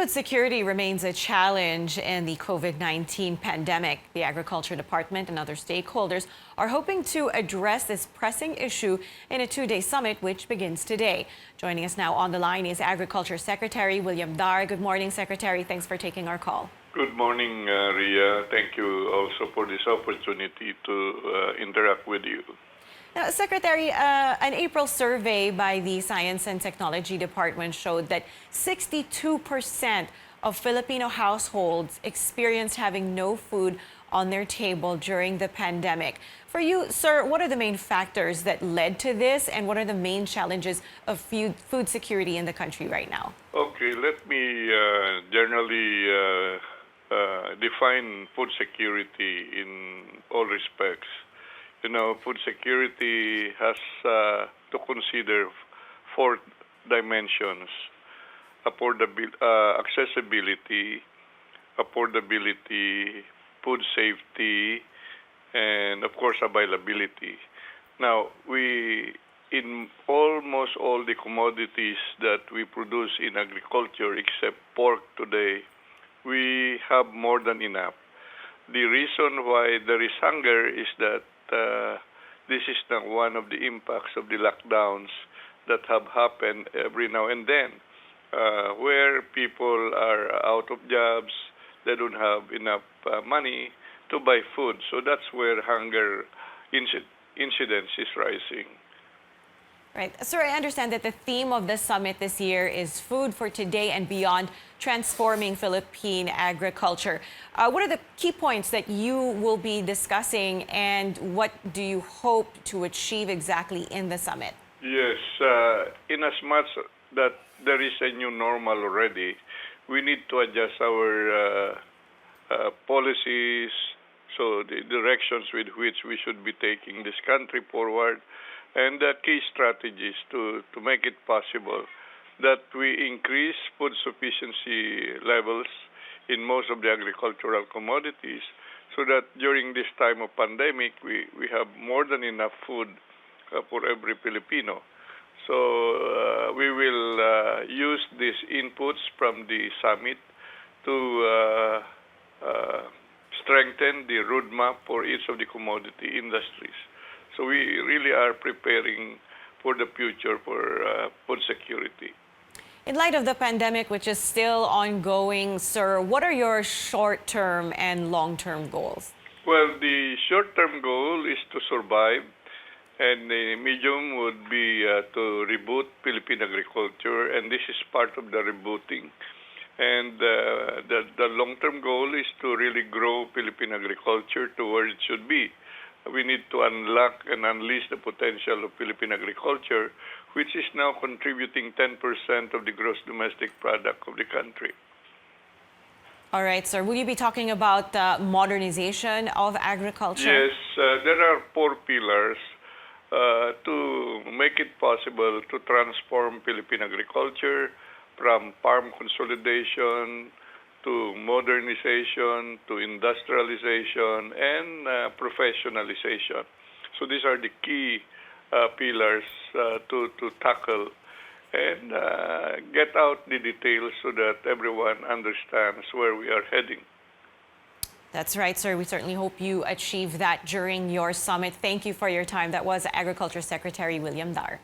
Food security remains a challenge in the COVID-19 pandemic. The Agriculture Department and other stakeholders are hoping to address this pressing issue in a two-day summit which begins today. Joining us now on the line is Agriculture Secretary William Dar. Good morning, Secretary. Thanks for taking our call. Good morning, Ria. Thank you also for this opportunity to interact with you. Now, Secretary, an April survey by the Science and Technology Department showed that 62% of Filipino households experienced having no food on their table during the pandemic. For you, sir, what are the main factors that led to this, and what are the main challenges of food security in the country right now? Okay, let me generally define food security in all respects. You know, food security has to consider four dimensions: accessibility, affordability, food safety, and of course availability. Now, in almost all the commodities that we produce in agriculture, except pork today, we have more than enough. The reason why there is hunger is that this is now one of the impacts of the lockdowns that have happened every now and then, where people are out of jobs, they don't have enough money to buy food. So that's where hunger incidence is rising. Right. Sir, I understand that the theme of the summit this year is food for today and beyond, transforming Philippine agriculture. What are the key points that you will be discussing, and what do you hope to achieve exactly in the summit? Yes, in as much that there is a new normal already, we need to adjust our policies, so the directions with which we should be taking this country forward, and the key strategies to make it possible that we increase food sufficiency levels in most of the agricultural commodities, so that during this time of pandemic, we have more than enough food for every Filipino. So we will use these inputs from the summit to strengthen the roadmap for each of the commodity industries. So we really are preparing for the future for food security. In light of the pandemic, which is still ongoing, sir, what are your short-term and long-term goals? Well, the short-term goal is to survive, and the medium would be to reboot Philippine agriculture, and this is part of the rebooting. And the long-term goal is to really grow Philippine agriculture to where it should be. We need to unlock and unleash the potential of Philippine agriculture, which is now contributing 10% of the gross domestic product of the country. All right, sir. Will you be talking about modernization of agriculture? Yes, there are four pillars to make it possible to transform Philippine agriculture from farm consolidation to modernization, to industrialization, and professionalization. So these are the key pillars to tackle and get out the details so that everyone understands where we are heading. That's right, sir. We certainly hope you achieve that during your summit. Thank you for your time. That was Agriculture Secretary William Dar.